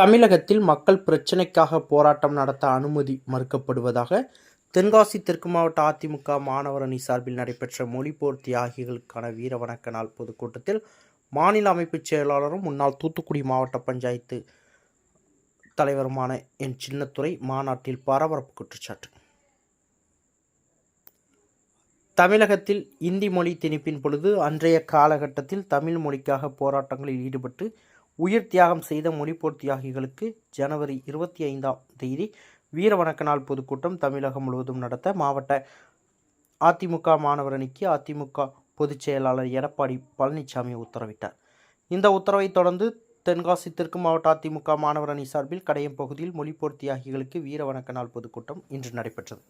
தமிழகத்தில் மக்கள் பிரச்சினைக்காக போராட்டம் நடத்த அனுமதி மறுக்கப்படுவதாக தென்காசி தெற்கு மாவட்ட அதிமுக மாணவர் அணி சார்பில் நடைபெற்ற மொழிப்போர் தியாகிகளுக்கான வீர வணக்க நாள் பொதுக்கூட்டத்தில் மாநில அமைப்புச் செயலாளரும் முன்னாள் தூத்துக்குடி மாவட்ட பஞ்சாயத்து தலைவருமான என் சின்னத்துரை மாநாட்டில் பரபரப்பு குற்றச்சாட்டு. தமிழகத்தில் இந்தி மொழி திணிப்பின் பொழுது அன்றைய காலகட்டத்தில் தமிழ் மொழிக்காக போராட்டங்களில் ஈடுபட்டு உயிர் தியாகம் செய்த மொழிப்போர் தியாகிகளுக்கு ஜனவரி 25 வீர வணக்க நாள் பொதுக்கூட்டம் தமிழகம் முழுவதும் நடத்த மாவட்ட அதிமுக மாணவர் அணிக்கு அதிமுக பொதுச் செயலாளர் எடப்பாடி பழனிசாமி உத்தரவிட்டார். இந்த உத்தரவை தொடர்ந்து தென்காசி தெற்கு மாவட்ட அதிமுக மாணவர் அணி சார்பில் கடையம் பகுதியில் மொழிப்போர் தியாகிகளுக்கு வீர வணக்க நாள் பொதுக்கூட்டம் இன்று நடைபெற்றது.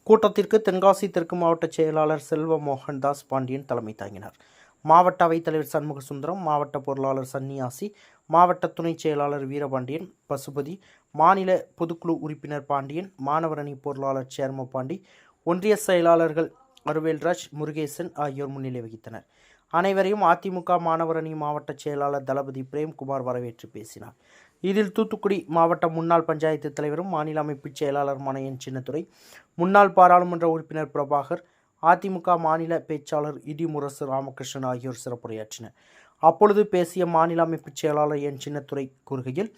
கூட்டத்திற்கு தென்காசி தெற்கு மாவட்ட செயலாளர் செல்வ மோகன்தாஸ் பாண்டியன் தலைமை தாங்கினார். மாவட்ட அவைத்தலைவர் சண்முக சுந்தரம், மாவட்ட பொருளாளர் சன்னியாசி, மாவட்ட துணை செயலாளர் வீரபாண்டியன், பசுபதி, மாநில பொதுக்குழு உறுப்பினர் பாண்டியன், மாணவர் அணி பொருளாளர் சேர்ம பாண்டி, ஒன்றிய செயலாளர்கள் அருவேல்ராஜ், முருகேசன் ஆகியோர் முன்னிலை வகித்தனர். அனைவரையும் அதிமுக மாணவர் அணி மாவட்ட செயலாளர் தளபதி பிரேம்குமார் வரவேற்று பேசினார். இதில் தூத்துக்குடி மாவட்ட முன்னாள் பஞ்சாயத்து தலைவரும் மாநில அமைப்புச் செயலாளருமான என் சின்னத்துரை, முன்னாள் பாராளுமன்ற உறுப்பினர் பிரபாகர், அதிமுக மாநில பேச்சாளர் இடிமுரசு ராமகிருஷ்ணன் ஆகியோர் சிறப்புரையாற்றினர். அப்பொழுது பேசிய மாநில அமைப்புச் செயலாளர் என் சின்னத்துரை கூறுகையில்,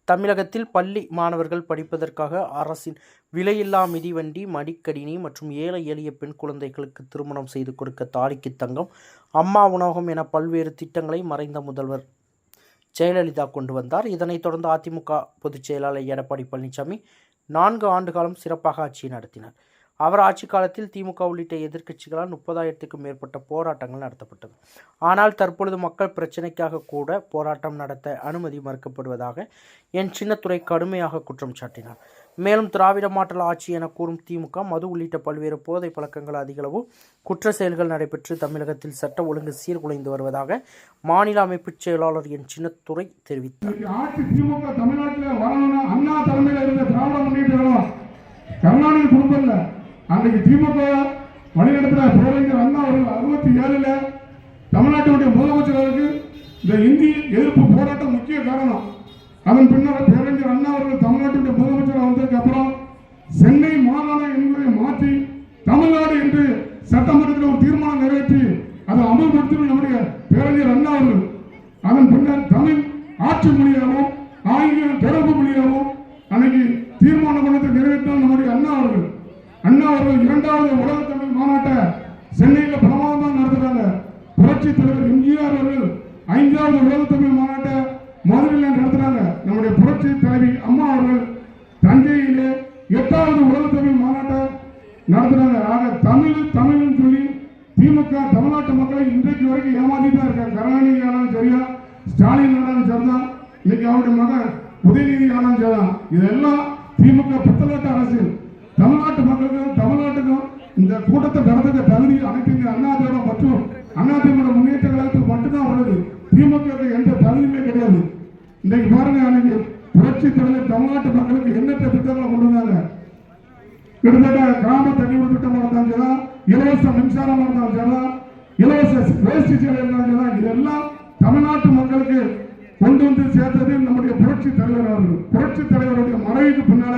தமிழகத்தில் பள்ளி மாணவர்கள் படிப்பதற்காக அரசின் விலையில்லா மிதிவண்டி, மடிக்கணினி மற்றும் ஏழை எளிய பெண் குழந்தைகளுக்கு திருமணம் செய்து கொடுக்க தாலிக்கு தங்கம், அம்மா உணவகம் என பல்வேறு திட்டங்களை மறைந்த முதல்வர் ஜெயலலிதா கொண்டு வந்தார். இதனைத் தொடர்ந்து அதிமுக பொதுச் செயலாளர் எடப்பாடி பழனிசாமி 4 ஆண்டு காலம் சிறப்பாக ஆட்சியை நடத்தினார். அவர் ஆட்சி காலத்தில் திமுக உள்ளிட்ட எதிர்க்கட்சிகளால் 30,000க்கும் மேற்பட்ட போராட்டங்கள் நடத்தப்பட்டது. ஆனால் தற்பொழுது மக்கள் பிரச்சினைக்காக கூட போராட்டம் நடத்த அனுமதி மறுக்கப்படுவதாக என் சின்னத்துரை கடுமையாக குற்றம் சாட்டினார். மேலும் திராவிட மாடல் ஆட்சி என கூறும் திமுக மது உள்ளிட்ட பல்வேறு போதை பழக்கங்கள் அதிகளவு குற்ற செயல்கள் நடைபெற்று தமிழகத்தில் சட்ட ஒழுங்கு சீர்குலைந்து வருவதாக மாநில அமைப்புச் செயலாளர் என் சின்னத்துரை தெரிவித்தார். அன்றைக்கு திமுக வழிநடத்தின பேரறிஞர் அண்ணா அவர்கள் 67 தமிழ்நாட்டுடைய முதலமைச்சர்களுக்கு இந்த இந்தி எதிர்ப்பு போராட்டம் முக்கிய காரணம். அதன் பின்னர் பேரறிஞர் அண்ணா அவர்கள் தமிழ்நாட்டுடைய முதலமைச்சர் வந்ததுக்கு அப்புறம் சென்னை மாகாணம் என்பதை மாற்றி தமிழ்நாடு என்று சட்டமன்றத்தில் ஒரு தீர்மானம் நிறைவேற்றி அதை அமல்படுத்தின நம்முடைய பேரறிஞர் அண்ணா அவர்கள். அதன் பின்னர் தமிழ் ஆட்சி மொழியாகவும் ஆங்கிலம் தொடர்பு மொழியாகவும் அன்னைக்கு தீர்மான பணத்தை நிறைவேற்றினார் நம்முடைய அண்ணா அவர்கள். அண்ணா அவர்கள் 2வது உலக தமிழ் மாநாட்டை சென்னையில் பிரமாதமாக நடத்துறாங்க. புரட்சி தலைவர் எம்ஜிஆர் அவர்கள் 5வது உலக தமிழ் மாநாட்டை மதுரையில் நடத்துறாங்க. நம்முடைய புரட்சி தலைவி அம்மா அவர்கள் தஞ்சையிலே 8வது உலக தமிழ் மாநாட்டை நடத்துறாங்க. ஆக தமிழ்னு சொல்லி திமுக தமிழ்நாட்டு மக்களை இன்றைக்கு வரைக்கும் ஏமாத்தி தான் இருக்காங்க. கருணாநிதி ஆனாலும் சரியா, ஸ்டாலின் ஆனாலும் சரிதான், இன்னைக்கு அவருடைய மகன் உதயநிதி ஆனாலும் சரிதான். இதெல்லாம் திமுக பித்தலாட்ட அரசியல். தமிழ்நாட்டு மக்களுக்கும் தமிழ்நாட்டுக்கும் இந்த கூட்டத்தை நடத்துகிற தகுதி அனைத்து அண்ணாதிமுக மற்றும் அதிமுக முன்னேற்ற கழகத்துக்கு மட்டும்தான் உள்ளது. திமுக எந்த தகுதியுமே கிடையாது. இன்றைக்கு பாருங்க, அன்னைக்கு புரட்சி தலைவர் தமிழ்நாட்டு மக்களுக்கு எண்ணற்ற திட்டங்களை கொண்டு வந்தாங்க. கிட்டத்தட்ட கிராம தண்ணீர் திட்டமாக இருந்தாலும் சரிதான், இலவச மின்சாரமாக இருந்தாலும் சரிதான், இலவச வேஷ்டி சேலை இருந்தாலும் சரிதான், இதெல்லாம் தமிழ்நாட்டு மக்களுக்கு கொண்டு வந்து சேர்த்தது நம்முடைய புரட்சி தலைவர் அவர்கள். புரட்சி தலைவருடைய மறைவுக்கு பின்னால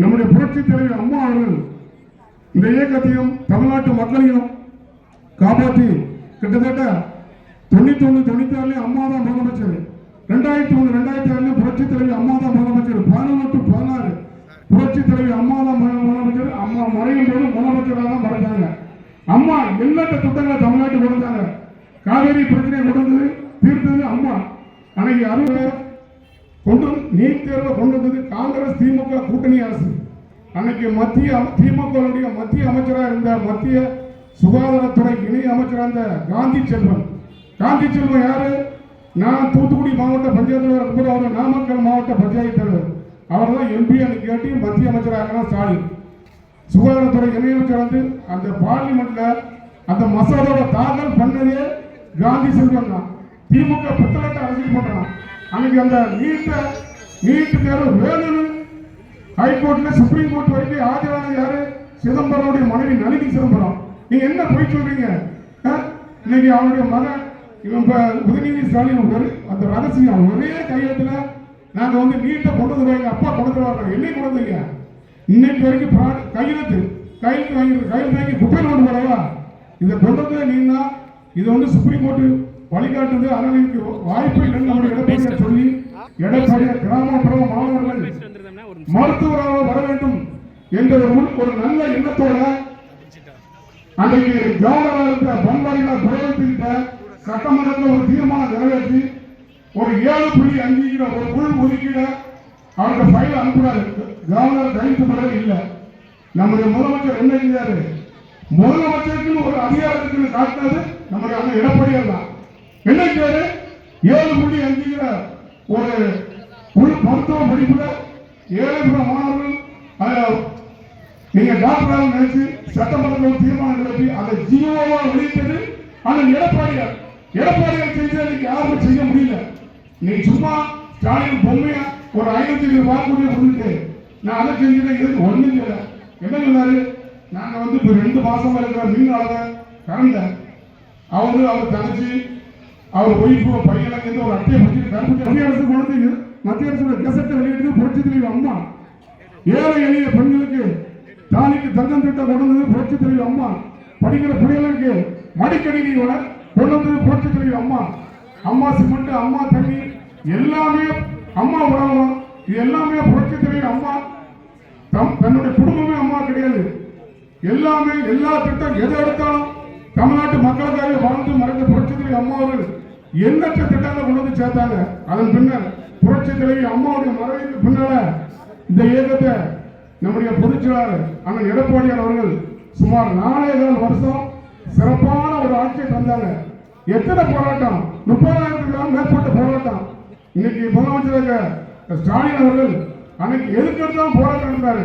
நம்முடைய புரட்சி தலைவர் அம்மா அவர்கள் இந்த இயக்கத்தையும் தமிழ்நாட்டு மக்களையும் காப்பாற்றி கிட்டத்தட்ட 91-96 அம்மா தான் முதலமைச்சர். 2001 2006 புரட்சி தலைவர் அம்மா தான் முதலமைச்சர். 11-16 புரட்சி தலைவர் அம்மா தான் முதலமைச்சர். அம்மா மறையும் போது முதலமைச்சராக தான் மறைஞ்சாங்க. அம்மா எண்ணற்ற திட்டங்களை தமிழ்நாட்டுக்கு கொண்டு வந்தாங்க. காவேரி பிரச்சனையை கொண்டு தீர்த்தது அம்மா. அன்னைக்கு 60 கொண்டு நீட் தேர்வை கொண்டு வந்தது காங்கிரஸ் திமுக கூட்டணி அரசு. அன்னைக்கு திமுக மத்திய அமைச்சராக இருந்த மத்திய சுகாதாரத்துறை இணை அமைச்சராக இருந்த காந்தி செல்வன் யாரு? நான் தூத்துக்குடி மாவட்ட பஞ்சாயத்து தலைவர் இருக்கும்போது அவர் நாமக்கல் மாவட்ட பஞ்சாயத்து தலைவர். அவர் தான் எம்பி அன்னைக்கு கேட்டி மத்திய அமைச்சராக ஸ்டாலின். சுகாதாரத்துறை இணை அமைச்சர் வந்து அந்த பார்லிமெண்ட்ல அந்த மசோதாவை தாக்கல் பண்ணதே காந்தி செல்வன் தான். திமுக பித்தலாட்ட அரசியல் பண்றான். அன்னைக்கு அந்த நீட் தேர்வு வேணும்னு ஹைகோர்ட்ல சுப்ரீம் கோர்ட் வரைக்கும் ஆஜரான யாரு? சிதம்பரனுடைய மனைவி நளினி சிதம்பரம். நீங்க என்ன போய் சொல்றீங்க? இன்னைக்கு அவருடைய மகன் இவன் உதயநிதி ஸ்டாலின் அந்த ரகசியம் ஒரே கையெழுத்துல நாங்க வந்து நீட்டை கொண்டு வருவாங்க, அப்பா கொண்டு வருவாங்க. என்னைக்கு கொண்டு வந்தீங்க? இன்னைக்கு வரைக்கும் கையெழுத்து வாங்கி குப்பையில் கொண்டு வரவா? இதை கொண்டு வந்தது நீங்க. இது வந்து சுப்ரீம் கோர்ட்டு வழிகாட்டுது. அதனால இதுக்கு வாய்ப்பு இல்லைன்னு நம்முடைய எடப்பாடியார் சொல்லி, எடப்பாடியார் கிராமப்புற மாணவர்கள் மருத்துவராக வர வேண்டும் என்ற ஒரு நல்ல எண்ணத்தோட அன்றைக்கு கவர்னராக இருந்த பன்வாரிலால் புரோஹித் சட்டமன்றத்தில் ஒரு தீர்மானம் நிறைவேற்றி ஒரு 7.5 ஒரு உள் ஒதுக்கீடு அவருக்கு ஃபைல் அனுப்புறாரு. கவர்னர் கைது பண்ணவே இல்லை. நம்முடைய முதலமைச்சர் என்ன செஞ்சாரு? முதலமைச்சருக்கு ஒரு அதிகாரம் இருக்குன்னு காட்டினது நம்முடைய அண்ணன் எடப்பாடியார் தான். என்ன செய்யாரு? 7.5 ஒரு உள் மருத்துவ படிப்புல ஏழைப்புற மாணவர்கள் நீங்க டாக்டராக நினைச்சு சட்டமன்றத்தில் தீர்மானம் நிறைவேற்றி அதை ஜியோவா வெளியிட்டது அண்ணன் எடப்பாடியார். எடப்பாடியார் செஞ்சதை யாருமே செய்ய முடியல. நீ சும்மா ஸ்டாலின் பொம்மையா ஒரு 500 வாக்குறுதியை கொடுத்துட்டு நான் அதை செஞ்சேன், இதுக்கு ஒண்ணும் செய்யல. என்ன சொன்னாரு? நாங்க வந்து இப்ப 2 மாசமா இருக்கிற மின் அளவை கரண்ட அவர் தங்கச்சி அவர் ஒய்ஃபு பையனுக்கு இருந்து ஒரு அட்டையை பிடிச்சிட்டு கருப்பு மத்திய அரசு கொண்டு மத்திய அரசோட கெசட்டை வெளியிட்டு புரட்சி தலைவி அம்மா. ஏழை எளிய பெண்களுக்கு தாலிக்கு தங்கம் திட்டம் கொண்டு வந்தது புரட்சி தலைவி அம்மா. படிக்கிற பிள்ளைகளுக்கு மடிக்கணினியோட கொண்டு வந்தது புரட்சி தலைவி அம்மா. அம்மா சிமெண்ட், அம்மா தண்ணி, எல்லாமே அம்மா உணவகம், இது எல்லாமே புரட்சி தலைவி அம்மா. தன்னுடைய குடும்பமே அம்மா கிடையாது. எல்லாமே எல்லா திட்டம் எதை எடுத்தாலும் தமிழ்நாட்டு மக்களுக்காக வாழ்ந்து மறைந்த புரட்சி தலைவி அம்மா அவர்கள் எண்ணற்ற திட்டங்களை கொண்டு வந்து சேர்த்தாங்க. அதன் பின்னர் புரட்சி தலைவி அம்மாவுடைய மறைவுக்கு பின்னால இந்த இயக்கத்தை நம்முடைய பொதுச்செயலாளர் அண்ணன் எடப்பாடியார் அவர்கள் சுமார் 4.5 வருஷம் சிறப்பான ஒரு ஆட்சியை தந்தாங்க. எத்தனை போராட்டம்? 30,000 மேற்பட்ட போராட்டம். இன்னைக்கு முதலமைச்சர் ஸ்டாலின் அவர்கள் அன்னைக்கு எதுக்கு எடுத்தாலும் போராட்டம் நடந்தாரு.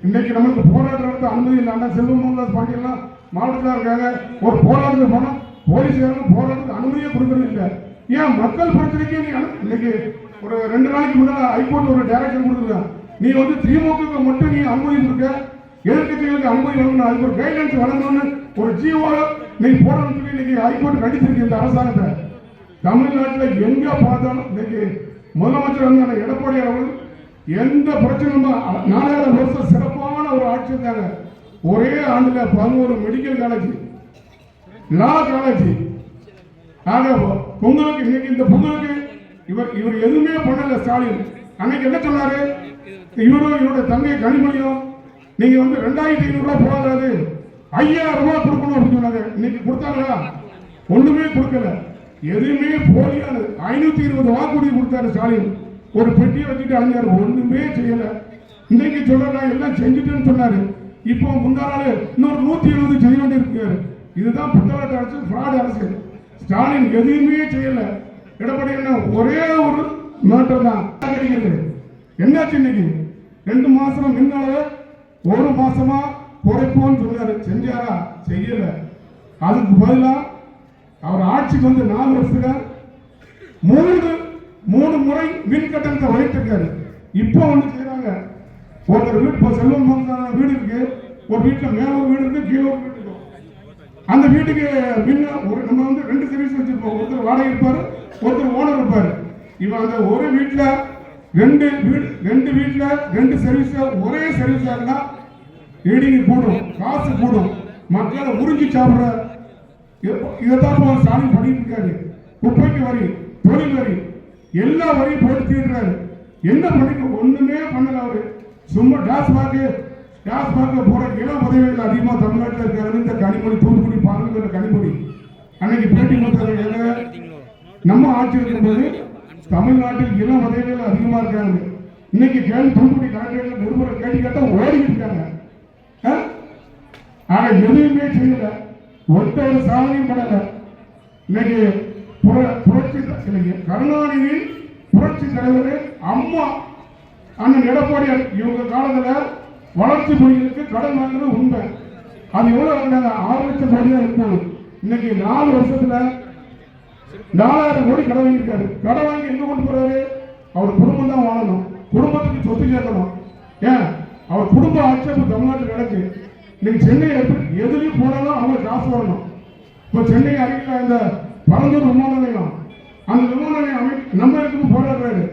இன்னைக்கு நம்மளுக்கு போராட்டம் நடத்த அனுமதி இல்லை. அண்ணா செல்வமோகன் பாண்டியெல்லாம் மாவட்டத்தில் இருக்காங்க. ஒரு போராட்டத்துக்கு போனால் போலீஸ்காரங்க போராட்டத்துக்கு அனுமதியே கொடுக்கறது இல்லை. ஏன்? மக்கள் பிரச்சனைக்கு இன்னைக்கு ஒரு 2 நாளைக்கு முன்னாடி ஹைகோர்ட் ஒரு டைரக்ஷன் கொடுத்துருக்காங்க. நீ வந்து திமுக மட்டும் நீ அனுமதி கொடுக்க, எதிர்கட்சிகளுக்கு அனுமதி வழங்கணும், அதுக்கு ஒரு கைட்லைன்ஸ் வழங்கணும்னு ஒரு ஜிஓ நீ போடணும்னு சொல்லி இன்னைக்கு ஹைகோர்ட் கண்டிச்சிருக்கு இந்த அரசாங்கத்தை. தமிழ்நாட்டில் எங்க பார்த்தாலும் இன்னைக்கு முதலமைச்சர் வந்து எடப்பாடியார் அவர்கள் எந்த பிரச்சனையும் 4,000 வருஷம் சிறப்பான ஒரு ஆட்சி இருந்தாங்க. ஒரே ஆண்டுல 11 மெடிக்கல் காலேஜ், லா காலேஜ். ஆக பொங்கலுக்கு இன்னைக்கு இந்த பொங்கலுக்கு இவர் எதுவுமே பண்ணல ஸ்டாலின். அன்னைக்கு என்ன சொன்னாரு? இவருடைய தங்கை கனிமொழியும் நீங்க வந்து 2,500 ரூபாய் போகாது, 5,000 ரூபாய் கொடுக்கணும் அப்படின்னு சொன்னாங்க. இன்னைக்கு கொடுத்தாங்களா? ஒண்ணுமே கொடுக்கல. எதுவுமே போலியானது. 520 வாக்குறுதி கொடுத்தாரு ஸ்டாலின். ஒரு பெட்டியை வச்சுட்டு அழிஞ்சாரு. ஒண்ணுமே செய்யல. இன்னைக்கு சொல்றா எல்லாம் செஞ்சுட்டேன்னு சொன்னாரு. இப்போ முந்தானால இன்னொரு 170 செய்ய வேண்டியிருக்காரு. இதுதான் புத்தகத்தை அரசு, ஃப்ராட் அரசு. ஸ்டாலின் எதுவுமே செய்யல. எடப்பாடி என்ன ஒரே ஒரு மாற்றம் தான் கிடைக்கிறது. என்னாச்சு? இன்னைக்கு 2 மாசம் முன்னால 1 மாசமா குறைப்போன்னு சொன்னாரு. செஞ்சாரா? செய்யல. அதுக்கு பதிலா அவர் ஆட்சிக்கு வந்து 4 வருஷத்துல 3 முறை மின் கட்டணத்தை உயர்த்திருக்காரு. இப்போ ஒண்ணு செய்யறாங்க. ஒருத்தர் வீட்டு செல்வம் வீடு இருக்கு, ஒரு வீட்டுல மேல ஒரு வீடு இருக்கு, கீழே ஒரு வீடு இருக்கும். அந்த வீட்டுக்கு நம்ம வந்து 2 சர்வீஸ் வச்சிருப்போம். ஒருத்தர் வாடகை இருப்பாரு, ஒருத்தர் ஓனர் இருப்பாரு. இவன் அந்த ஒரு வீட்டுல 2 வீட்டுல 2 சர்வீஸ் ஒரே சர்வீஸ் ஆகுனா ரீடிங் கூடும், காசு கூடும், மக்களை உறிஞ்சி சாப்பிடுற. இதைத்தான் ஸ்டாலின் பண்ணிட்டு இருக்காரு. குப்பைக்கு வரி, தொழில் வரி, எல்லா வரியும் போட்டு தீர்றாரு. என்ன பண்ணிக்க? ஒண்ணுமே பண்ணல. அவரு சும்மா டாஸ்மாக் போற இளம் பதவிகள் அதிகமா தமிழ்நாட்டில் இருக்காரு. இந்த கனிமொழி, தூத்துக்குடி பாருங்க கனிமொழி அன்னைக்கு பேட்டி கொடுத்தாங்க. நம்ம ஆட்சி இருக்கும்போது தமிழ்நாட்டில் இளம் பதவிகள் அதிகமா இருக்காங்க. இன்னைக்கு தூத்துக்குடி கலெக்டர் நிருபரை கேட்டி கேட்டா ஓடிக்கிட்டு இருக்காங்க. ஆனா எதுவுமே செய்யல. ஒருத்த ஒரு சாதனையும் பண்ணல. இன்னைக்கு புரட்சி கருணாநிதி புரட்சி தலைவர் அம்மா அண்ணன் எடப்பாடியார் இவங்க காலத்துல வளர்ச்சி பணிகளுக்கு கடன் வாங்குறது உண்மை. அது எவ்வளவு வாங்கினாங்க? 6 லட்சம் கோடி தான் இருந்தது. இன்னைக்கு 4 வருஷத்துல 4,000 கோடி கடன் வாங்கியிருக்காரு. கடன் வாங்கி எங்க கொண்டு போறாரு? அவர் குடும்பம் தான் வாழணும், குடும்பத்துக்கு சொத்து சேர்க்கணும். ஏன்? அவர் குடும்ப ஆட்சேபம் தமிழ்நாட்டில் நடக்கு. இன்னைக்கு சென்னை எதுலையும் போனாலும் அவங்க காசு வரணும். இப்போ சென்னை அருகில் இந்த பரந்தூர் விமான நிலையம், அந்த விமான நிலையம் நம்ம இருக்கும் போராடுறாரு.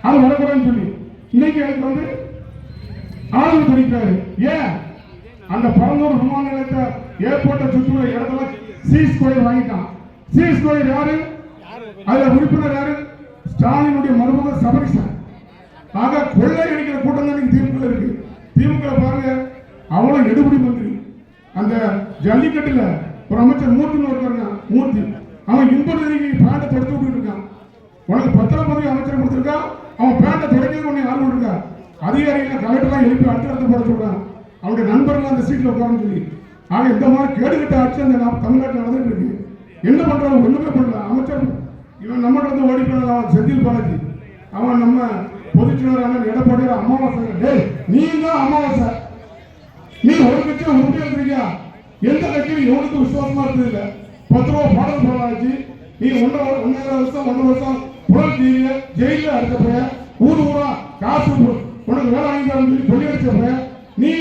அது வரக்கூடாதுன்னு சொல்லி இன்னைக்கு எனக்கு வந்து ஆதரவு தெரிவிக்கிறாரு. ஏன் அந்த பரந்தூர் விமான நிலையத்தை ஏர்போர்ட்டை சுற்றுள்ள இடத்துல C-ஸ்கொயர் வாங்கிட்டான். C-ஸ்கொயர் யாரு? அதுல உறுப்பினர் யாரு? ஸ்டாலினுடைய மருமக சபரிசன். ஆக கொள்ளை அடிக்கிற கூட்டம் தான் திமுக இருக்கு. திமுக பாருங்க, அவ்வளவு எடுபடி மந்திரி. அந்த ஜல்லிக்கட்டுல ஒரு அமைச்சர் மூர்த்தின்னு ஒருத்தருங்க, மூர்த்தி அவன் இன்பநிதிக்கு பேண்டை தொடச்சு விட்டு இருக்கான். உனக்கு பத்திரப்பதிவு அமைச்சர் கொடுத்திருக்கா, அவன் பேண்டை தொடக்கிறது உன்னை ஆள் விட்டுருக்கா. அதிகாரிகள் கலெக்டர்லாம் எழுப்பி அடுத்த போட சொல்றான். அவனுடைய நண்பர்கள் அந்த சீட்ல உட்காரன்னு சொல்லி. ஆக இந்த மாதிரி கேடுகட்ட ஆட்சி அந்த தமிழ்நாட்டில் நடந்துட்டு இருக்கு. என்ன பண்றாங்க? ஒண்ணுமே பண்ணல. அமைச்சர் இவன் நம்ம வந்து ஓடி போனது அவன் செந்தில் பாலாஜி, அவன் நம்ம பொதுச்செயலாளர் எடப்பாடி அமாவாசை. டேய் நீ தான் அமாவாசை, நீ ஒரு கட்சியில உறுப்பியா இருக்கியா? எந்த கட்சியும் எவனுக்கு விசுவாசமா இருந்தது இல்ல. 10 ரூபா பாடல் போடாச்சு. நீ 1.5 வருஷம் புலல் தீரிய ஜெயில அடிச்ச போய, ஊரா காசு உனக்கு வேலை வாங்கிக்கலாம் சொல்லி கொள்ளையடிச்ச போய, நீ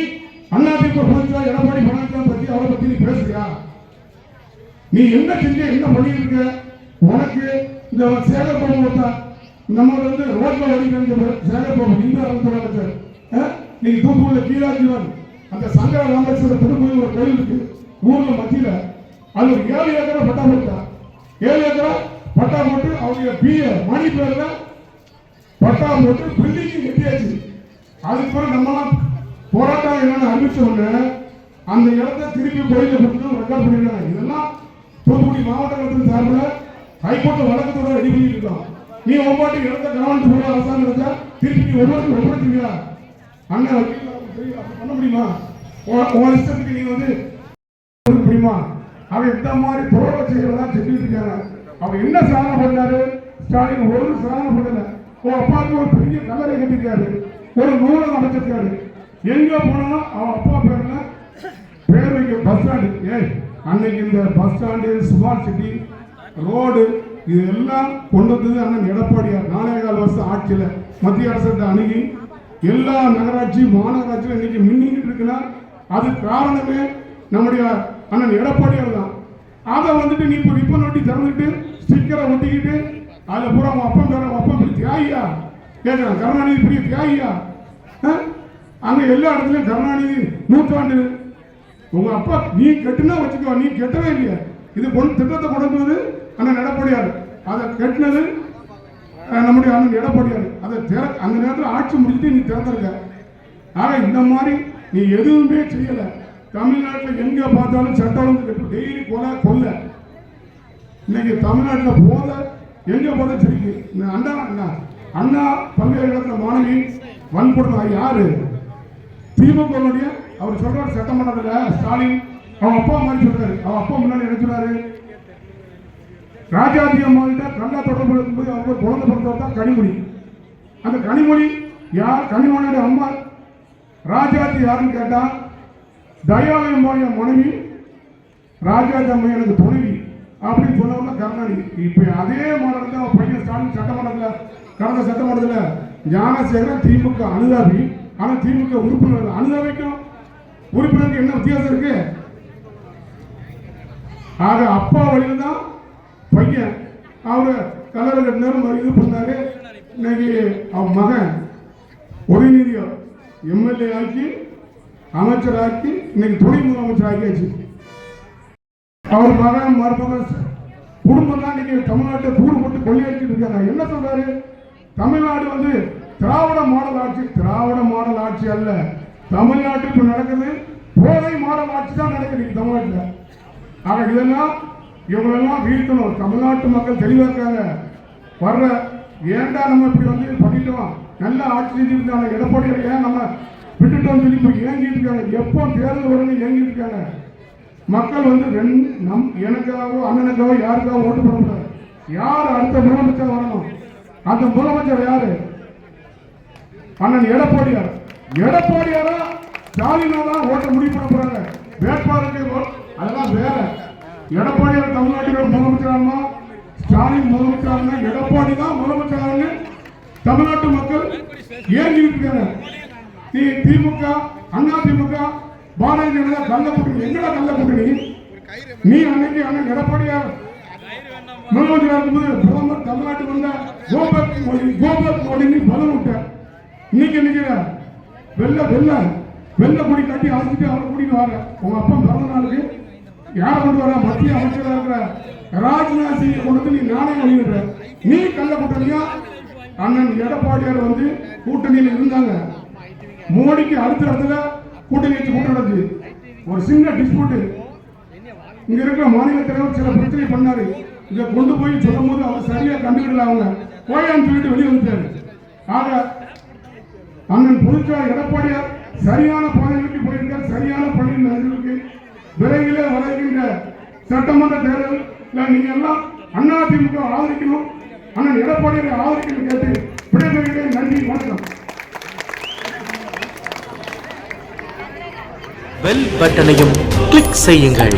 அதிமுக பொதுச்செயலாளர் எடப்பாடி பழனிசாமி பத்தி அவரை பத்தி நீ பேசுறியா? நீ என்ன செஞ்ச, என்ன பண்ணிட்டு இருக்க? உனக்கு இந்த சேகர் பாபு நம்ம வந்து ரோட்ல ஓடிக்கிற சேகர் பாபு இந்து அமைச்சர், நீங்க தூத்துக்குள்ள கீழாஜீவன் அந்த சங்கர ராமேஸ்வரர் திருப்பதி ஒரு கோயில் இருக்கு ஊர்ல மத்தியில, அது ஒரு 7 ஏக்கரை பட்டா போட்டா. 7 ஏக்கரை பட்டா போட்டு அவங்க பிஏ மணி பேர்ல பட்டா போட்டு பில்டிங் கட்டியாச்சு. அதுக்கு பிறகு நம்மளாம் போராட்டம் என்னன்னு அறிவிச்ச உடனே அந்த இடத்த திருப்பி கோயில பற்றி ரெக்கார்ட் பண்ணிருக்காங்க. இதெல்லாம் தூத்துக்குடி மாவட்ட கழகத்தின் சார்பில் ஹைகோர்ட்ல வழக்கத்தோட ரெடி பண்ணிட்டு இருக்கோம். நீ ஒவ்வொரு இடத்த கவர்மெண்ட் போற அரசாங்கம் இருந்தா திருப்பி நீ ஒவ்வொருத்தருவா அண்ணன் அப்படி பண்ண முடியுமா? உன் இஷ்டத்துக்கு நீங்க வந்து முடியுமா? அவன் இந்த மாதிரி புரோக செயலாம் செஞ்சுட்டு இருக்காங்க. அவன் என்ன சாதனை பண்ணாரு? ஸ்டாலின் ஒரு சாதனை பண்ணல. உன் அப்பாவுக்கு ஒரு பெரிய கல்லறை கட்டிருக்காரு, ஒரு நூலகம் அமைச்சிருக்காரு. எங்க போனாலும் அவன் அப்பா பேர்ல பேர் வைக்க பஸ் ஸ்டாண்டு. அன்னைக்கு இந்த bus stand, smart city, road இதெல்லாம் கொண்டு வந்தது அண்ணன் எடப்பாடியார். 4.25 வருஷம் ஆட்சியில் மத்திய அரசு அணுகி எல்லா நகராட்சி மாநகராட்சியும் இன்னைக்கு மின்னிக்கிட்டு இருக்குன்னா அது காரணமே நம்முடைய அண்ணன் எடப்பாடியார் தான். அதை வந்துட்டு நீ இப்போ ரிப்பன் ஒட்டி திறந்துட்டு ஸ்டிக்கரை ஒட்டிக்கிட்டு அதில் பூரா உன் அப்பா பேர அப்பா பெரிய தியாகியா கேட்குறான். கருணாநிதி பெரிய தியாகியா? அங்கே எல்லா இடத்துலையும் கருணாநிதி நூற்றாண்டு. உங்க அப்பா நீ கெட்டுனா வச்சுக்கோ, நீ கெட்டவே இல்லையா? இது திட்டத்தை கொண்டு வந்தது அண்ணன் எடப்பாடியார், அதை கட்டினது நம்முடைய அண்ணன் எடப்பாடியார். அதை அந்த நேரத்தில் ஆட்சி முடிச்சுட்டு நீ திறந்திருக்க. ஆக இந்த மாதிரி நீ எதுவுமே செய்யல. தமிழ்நாட்டில் எங்க பார்த்தாலும் சட்டம் டெய்லி கொல்ல. இன்னைக்கு தமிழ்நாட்டில் போத எங்க போத சரிக்கு அண்ணா பல்கலைக்கழகத்தில் மாணவி வன்புடன் யாரு? திமுக அவர் சொல்றாரு சட்டமன்றத்தில் ஸ்டாலின் அவன் அப்பா மாதிரி சொல்றாரு. அவன் அப்பா முன்னாடி என்ன சொல்றாரு? ராஜாஜி அம்மாவிட்ட கல்லா தொடர்பு இருக்கும்போது அவங்க குழந்தை பிறந்தவர் தான் கனிமொழி. அந்த கனிமொழி யார்? கனிமொழியோட அம்மா. ராஜாஜி யாருன்னு கேட்டா தயாலய அம்மாவுடைய மனைவி, ராஜாஜி அம்மா எனக்கு துணைவி அப்படின்னு சொன்னவங்க கருணாநிதி. இப்ப அதே மாடல் தான் பையன் ஸ்டாலின் சட்டமன்றத்தில் கடந்த சட்டமன்றத்தில் ஞானசேகரன் திமுக அனுதாபி. ஆனா திமுக உறுப்பினர் அனுதாபிக்கும் உறுப்பினருக்கு என்ன வித்தியாசம் இருக்கு? ஆக அப்பா வழியில தான் பையன் அவரு கலர் கட்டினாரு, இது பண்ணாரு. இன்னைக்கு அவன் மகன் உதயநிதி எம்எல்ஏ ஆக்கி அமைச்சர் ஆக்கி இன்னைக்கு துணை முதலமைச்சர் ஆக்கியாச்சு. அவர் மகன் மருமகன் குடும்பம் தான் இன்னைக்கு தமிழ்நாட்டை கூடு போட்டு கொள்ளையடிச்சிட்டு இருக்காங்க. என்ன சொல்றாரு? தமிழ்நாடு வந்து திராவிட மாடல் ஆட்சி. திராவிட மாடல் ஆட்சி அல்ல, தமிழ்நாட்டில் இப்ப நடக்குது போதை மாடல் ஆட்சி தான் நடக்குது தமிழ்நாட்டில். ஆக இதெல்லாம் இவங்களெல்லாம் வீழ்த்தணும். தமிழ்நாட்டு மக்கள் தெளிவாக்காங்க. வர்ற ஏண்டா நம்ம இப்படி வந்து பண்ணிட்டோம், நல்ல ஆட்சி செஞ்சிருக்காங்க எடப்பாடியார், ஏன் நம்ம விட்டுட்டோம் சொல்லி இப்போ ஏங்கிட்டு இருக்காங்க. எப்போ தேர்தல் வரும்னு ஏங்கிட்டு இருக்காங்க. மக்கள் வந்து எனக்காகவோ அண்ணனுக்காகவோ யாருக்காக ஓட்டு போட முடியாது. யார் அடுத்த முதலமைச்சர் வரணும்? அந்த முதலமைச்சர் யாரு? அண்ணன் எடப்பாடியார். எடப்பாடியாரா ஸ்டாலினா ஓட்ட முடிவு பண்ண போறாங்க. வேட்பாளருக்கு அதெல்லாம் வேற. எடப்பாடியார் தமிழ்நாட்டில் முதலமைச்சரானா ஸ்டாலின் முதலமைச்சரானா எடப்பாடி தான் முதலமைச்சரான தமிழ்நாட்டு மக்கள் ஏங்கிட்டு இருக்காங்க. நீ திமுக, அண்ணா திமுக, பாரதிய ஜனதா கள்ள கூட்டணி. எங்கடா கள்ள கூட்டணி? நீ அன்னைக்கு அண்ணன் எடப்பாடியார் முதலமைச்சராக இருக்கும்போது பிரதமர் தமிழ்நாட்டுக்கு வந்த கோபக் மோடின்னு பலன் விட்டார். இன்னைக்கு நினைக்கிற வெள்ள கொடி கட்டி அழைச்சிட்டு அவரை கூட்டிட்டு வர உங்க அப்பா பிறந்த நாளுக்கு யாரை கொண்டு வர மத்திய அமைச்சராக இருக்கிற ராஜ்நாத் சிங்கை கொண்டு வந்து நீ நானே வெளியிடுற. நீ கள்ள கூட்டணியா அண்ணன் எடப்பாடியார் வந்து கூட்டணியில் இருந்தாங்க. மோடிக்கு அடுத்த இடத்துல கூட்டணி வச்சு கூட்டம் நடந்துச்சு. ஒரு சின்ன டிஸ்பியூட் இங்க இருக்கிற மாநில தலைவர் சில பிரச்சனை பண்ணாரு. இதை கொண்டு போய் சொல்லும் போது அவர் சரியா கண்டுகிடல. அவங்க போயான்னு சொல்லிட்டு வெளியே வந்துட்டாரு. ஆக அண்ணன் பொதுச்செயலாளர் எடப்பாடியார் சரியான பாதைகளுக்கு போயிருக்கார். சரியான பணியில் நடந்திருக்கு. விரைவில் வருகின்ற சட்டமன்ற தேர்தலில் நீங்க எல்லாம் அதிமுக ஆதரிக்கணும், அண்ணன் எடப்பாடியை ஆதரிக்கணும் கேட்டு விடைபெறுகிறேன். நன்றி, வணக்கம். பெல் பட்டனையும் கிளிக் செய்யுங்கள்.